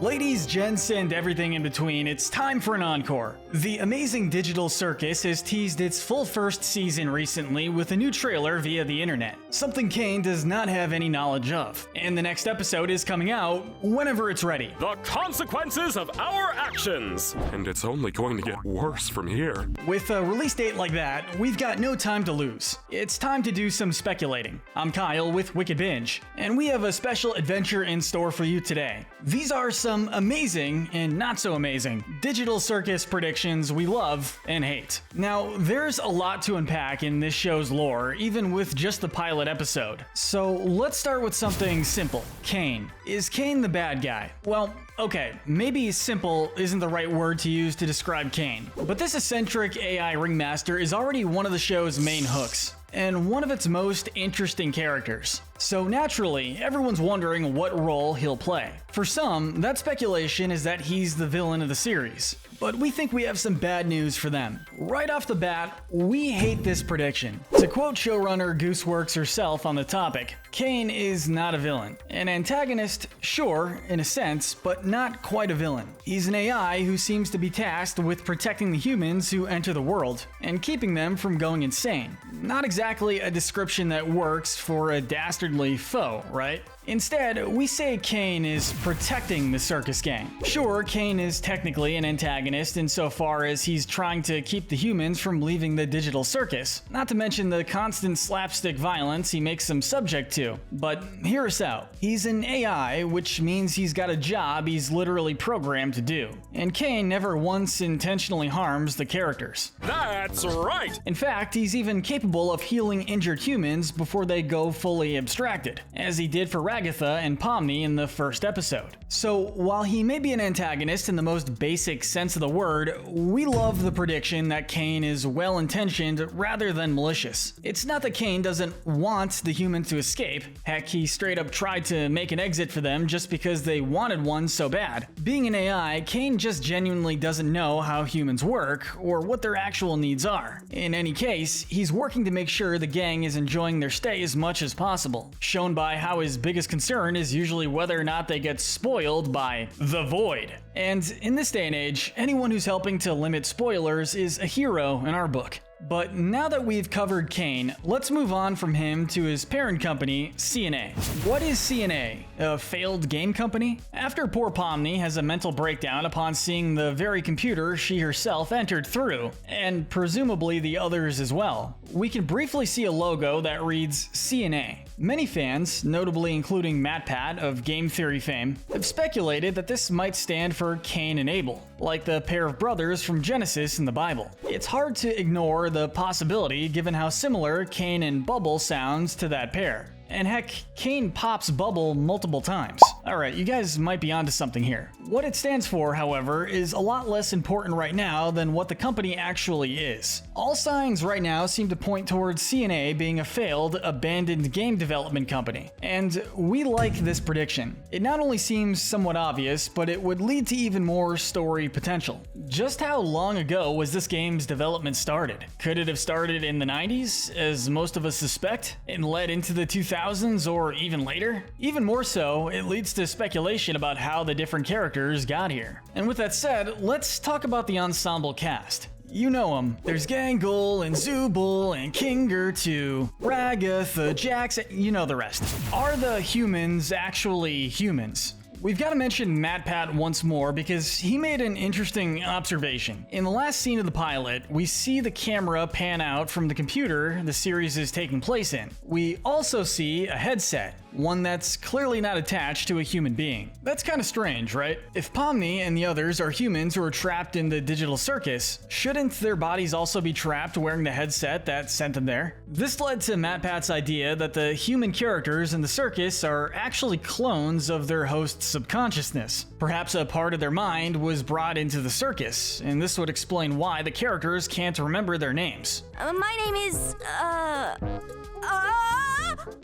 Ladies, gents, and everything in between, it's time for an encore. The Amazing Digital Circus has teased its full first season recently with a new trailer via the internet, something Kane does not have any knowledge of. And the next episode is coming out whenever it's ready. The consequences of our actions! And it's only going to get worse from here. With a release date like that, we've got no time to lose. It's time to do some speculating. I'm Kyle with Wicked Binge, and we have a special adventure in store for you today. These are some amazing and not so amazing digital circus predictions we love and hate. Now, there's a lot to unpack in this show's lore, even with just the pilot episode. So let's start with something simple. Kane. Is Kane the bad guy? Well, okay, maybe simple isn't the right word to use to describe Kane, but this eccentric AI ringmaster is already one of the show's main hooks, and one of its most interesting characters. So naturally, everyone's wondering what role he'll play. For some, that speculation is that he's the villain of the series, but we think we have some bad news for them. Right off the bat, we hate this prediction. To quote showrunner Gooseworks herself on the topic, Kane is not a villain. An antagonist, sure, in a sense, but not quite a villain. He's an AI who seems to be tasked with protecting the humans who enter the world, and keeping them from going insane. Not exactly a description that works for a dastardly foe, right? Instead, we say Kane is protecting the circus gang. Sure, Kane is technically an antagonist insofar as he's trying to keep the humans from leaving the digital circus, not to mention the constant slapstick violence he makes them subject to. But hear us out. He's an AI, which means he's got a job he's literally programmed to do. And Kane never once intentionally harms the characters. That's right! In fact, he's even capable of healing injured humans before they go fully abstracted, as he did for Agatha and Pomni in the first episode. So while he may be an antagonist in the most basic sense of the word, we love the prediction that Kane is well-intentioned rather than malicious. It's not that Kane doesn't want the humans to escape. Heck, he straight up tried to make an exit for them just because they wanted one so bad. Being an AI, Kane just genuinely doesn't know how humans work or what their actual needs are. In any case, he's working to make sure the gang is enjoying their stay as much as possible, shown by how his biggest concern is usually whether or not they get spoiled by the void. And in this day and age, anyone who's helping to limit spoilers is a hero in our book. But now that we've covered Kane, let's move on from him to his parent company, CNA. What is CNA? A failed game company? After poor Pomni has a mental breakdown upon seeing the very computer she herself entered through, and presumably the others as well, we can briefly see a logo that reads CNA. Many fans, notably including MatPat of game theory fame, have speculated that this might stand for Cain and Abel, like the pair of brothers from Genesis in the Bible. It's hard to ignore the possibility given how similar Kane and Bubble sounds to that pair. And heck, Kane pops Bubble multiple times. Alright, you guys might be onto something here. What it stands for, however, is a lot less important right now than what the company actually is. All signs right now seem to point towards CNA being a failed, abandoned game development company. And we like this prediction. It not only seems somewhat obvious, but it would lead to even more story potential. Just how long ago was this game's development started? Could it have started in the 90s, as most of us suspect, and led into the 2000s or even later? Even more so, it leads to speculation about how the different characters got here. And with that said, let's talk about the ensemble cast. You know them. There's Gangle and Zubul and Kinger too, Ragatha, Jax, you know the rest. Are the humans actually humans? We've got to mention MatPat once more because he made an interesting observation. In the last scene of the pilot, we see the camera pan out from the computer the series is taking place in. We also see a headset, one that's clearly not attached to a human being. That's kind of strange, right? If Pomni and the others are humans who are trapped in the digital circus, shouldn't their bodies also be trapped wearing the headset that sent them there? This led to MatPat's idea that the human characters in the circus are actually clones of their host's subconsciousness. Perhaps a part of their mind was brought into the circus, and this would explain why the characters can't remember their names. My name is,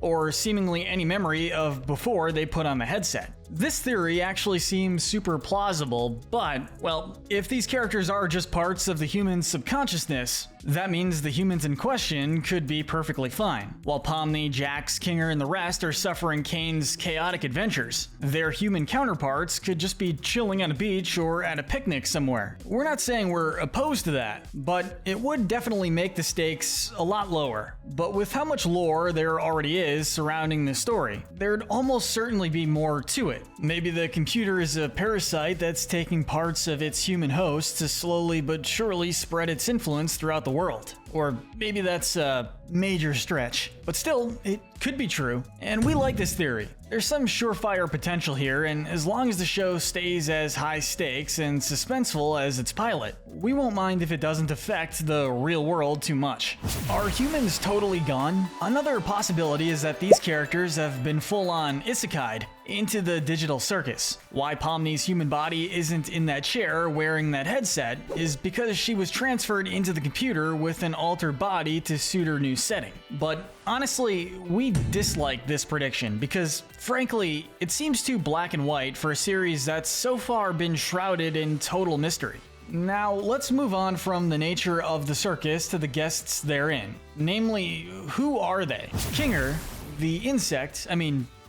or seemingly any memory of before they put on the headset. This theory actually seems super plausible, but, well, if these characters are just parts of the human's subconsciousness, that means the humans in question could be perfectly fine. While Pomni, Jax, Kinger, and the rest are suffering Kane's chaotic adventures, their human counterparts could just be chilling on a beach or at a picnic somewhere. We're not saying we're opposed to that, but it would definitely make the stakes a lot lower. But with how much lore there already is surrounding this story, there'd almost certainly be more to it. Maybe the computer is a parasite that's taking parts of its human host to slowly but surely spread its influence throughout the world. Or maybe that's a major stretch. But still, it could be true. And we like this theory. There's some surefire potential here, and as long as the show stays as high stakes and suspenseful as its pilot, we won't mind if it doesn't affect the real world too much. Are humans totally gone? Another possibility is that these characters have been full-on isekai'd into the digital circus. Why Pomni's human body isn't in that chair wearing that headset is because she was transferred into the computer with an altered body to suit her new setting. But honestly, we dislike this prediction because, frankly, it seems too black and white for a series that's so far been shrouded in total mystery. Now, let's move on from the nature of the circus to the guests therein. Namely, who are they? Kinger, the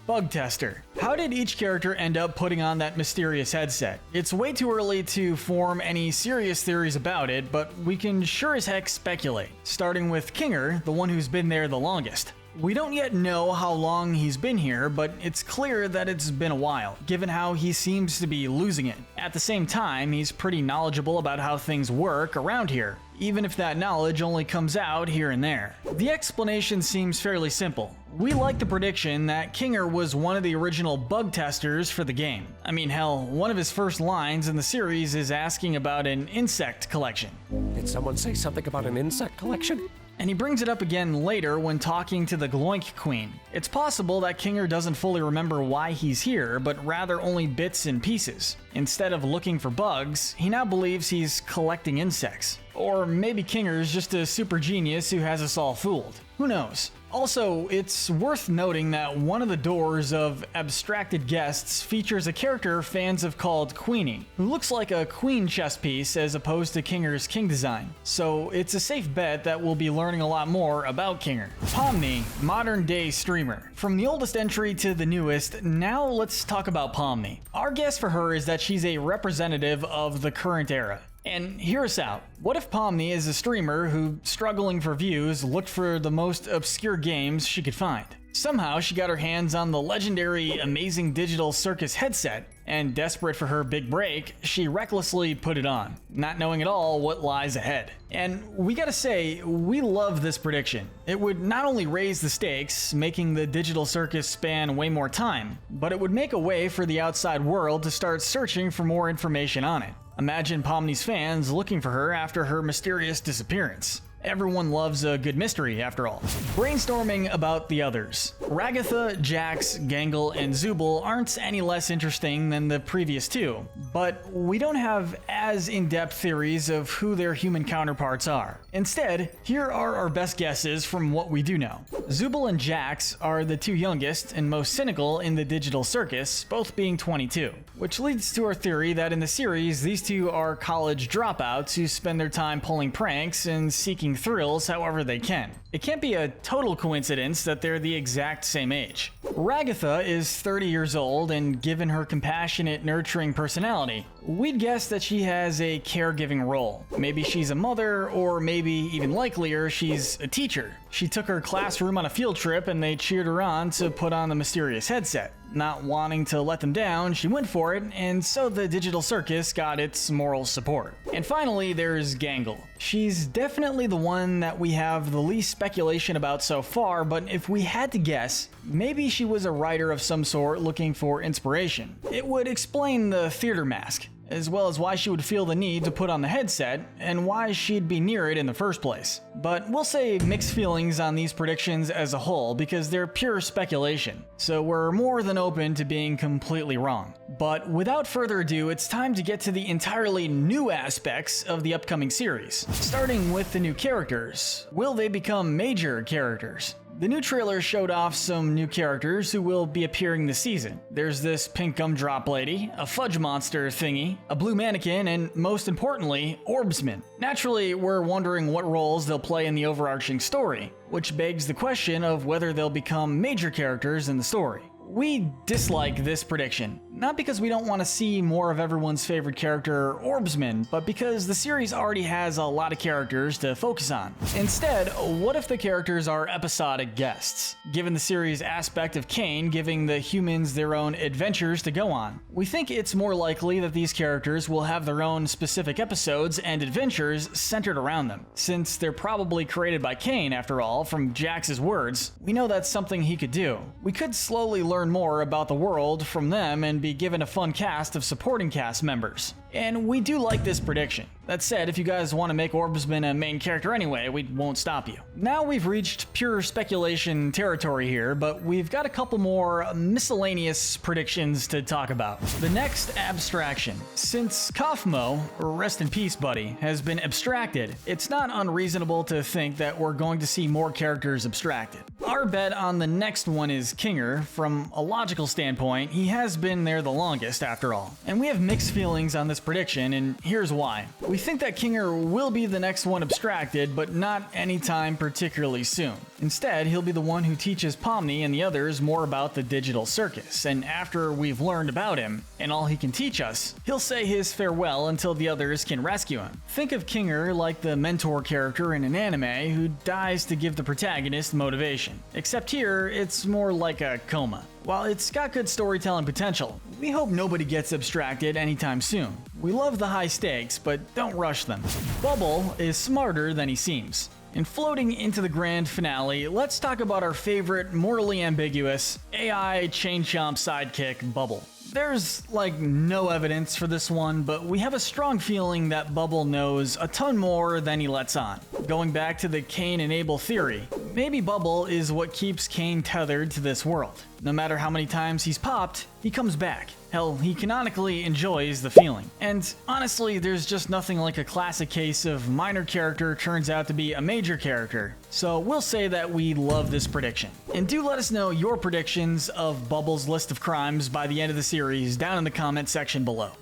bug tester. How did each character end up putting on that mysterious headset? It's way too early to form any serious theories about it, but we can sure as heck speculate. Starting with Kinger, the one who's been there the longest. We don't yet know how long he's been here, but it's clear that it's been a while, given how he seems to be losing it. At the same time, he's pretty knowledgeable about how things work around here, even if that knowledge only comes out here and there. The explanation seems fairly simple. We like the prediction that Kinger was one of the original bug testers for the game. I mean, hell, one of his first lines in the series is asking about an insect collection. Did someone say something about an insect collection? And he brings it up again later when talking to the Gloink Queen. It's possible that Kinger doesn't fully remember why he's here, but rather only bits and pieces. Instead of looking for bugs, he now believes he's collecting insects. Or maybe Kinger's just a super genius who has us all fooled. Who knows? Also, it's worth noting that one of the doors of abstracted guests features a character fans have called Queenie, who looks like a queen chess piece as opposed to Kinger's king design. So it's a safe bet that we'll be learning a lot more about Kinger. Pomni, modern day streamer. From the oldest entry to the newest, now let's talk about Pomni. Our guess for her is that she's a representative of the current era. And hear us out. What if Pomni is a streamer who, struggling for views, looked for the most obscure games she could find? Somehow she got her hands on the legendary Amazing Digital Circus headset, and desperate for her big break, she recklessly put it on, not knowing at all what lies ahead. And we gotta say, we love this prediction. It would not only raise the stakes, making the digital circus span way more time, but it would make a way for the outside world to start searching for more information on it. Imagine Pomni's fans looking for her after her mysterious disappearance. Everyone loves a good mystery, after all. Brainstorming about the others. Ragatha, Jax, Gangle, and Zubul aren't any less interesting than the previous two, but we don't have as in-depth theories of who their human counterparts are. Instead, here are our best guesses from what we do know. Zubul and Jax are the two youngest and most cynical in the digital circus, both being 22, which leads to our theory that in the series, these two are college dropouts who spend their time pulling pranks and seeking thrills however they can. It can't be a total coincidence that they're the exact same age. Ragatha is 30 years old, and given her compassionate, nurturing personality, we'd guess that she has a caregiving role. Maybe she's a mother, or maybe even likelier, she's a teacher. She took her classroom on a field trip and they cheered her on to put on the mysterious headset. Not wanting to let them down, she went for it, and so the digital circus got its moral support. And finally, there's Gangle. She's definitely the one that we have the least speculation about so far, but if we had to guess, maybe she was a writer of some sort looking for inspiration. It would explain the theater mask, as well as why she would feel the need to put on the headset, and why she'd be near it in the first place. But we'll say mixed feelings on these predictions as a whole because they're pure speculation, so we're more than open to being completely wrong. But without further ado, it's time to get to the entirely new aspects of the upcoming series. Starting with the new characters. Will they become major characters? The new trailer showed off some new characters who will be appearing this season. There's this pink gumdrop lady, a fudge monster thingy, a blue mannequin, and most importantly, orbsmen. Naturally, we're wondering what roles they'll play in the overarching story, which begs the question of whether they'll become major characters in the story. We dislike this prediction, not because we don't want to see more of everyone's favorite character, Orbsman, but because the series already has a lot of characters to focus on. Instead, what if the characters are episodic guests, given the series' aspect of Kane giving the humans their own adventures to go on? We think it's more likely that these characters will have their own specific episodes and adventures centered around them. Since they're probably created by Kane, after all, from Jax's words, we know that's something he could do. We could slowly learn more about the world from them and be given a fun cast of supporting cast members. And we do like this prediction. That said, if you guys want to make Orbsman a main character anyway, we won't stop you. Now we've reached pure speculation territory here, but we've got a couple more miscellaneous predictions to talk about. The next abstraction. Since Kaufmo, rest in peace buddy, has been abstracted, it's not unreasonable to think that we're going to see more characters abstracted. Our bet on the next one is Kinger. From a logical standpoint, he has been there the longest after all. And we have mixed feelings on this prediction, and here's why. We think that Kinger will be the next one abstracted, but not anytime particularly soon. Instead, he'll be the one who teaches Pomni and the others more about the digital circus, and after we've learned about him, and all he can teach us, he'll say his farewell until the others can rescue him. Think of Kinger like the mentor character in an anime who dies to give the protagonist motivation. Except here, it's more like a coma. While it's got good storytelling potential, we hope nobody gets abstracted anytime soon. We love the high stakes, but don't rush them. Bubble is smarter than he seems. And floating into the grand finale, let's talk about our favorite morally ambiguous AI chain chomp sidekick, Bubble. There's no evidence for this one, but we have a strong feeling that Bubble knows a ton more than he lets on. Going back to the Kane and Abel theory, maybe Bubble is what keeps Kane tethered to this world. No matter how many times he's popped, he comes back. Hell, he canonically enjoys the feeling. And honestly, there's just nothing like a classic case of minor character turns out to be a major character. So we'll say that we love this prediction. And do let us know your predictions of Bubble's list of crimes by the end of the series down in the comment section below.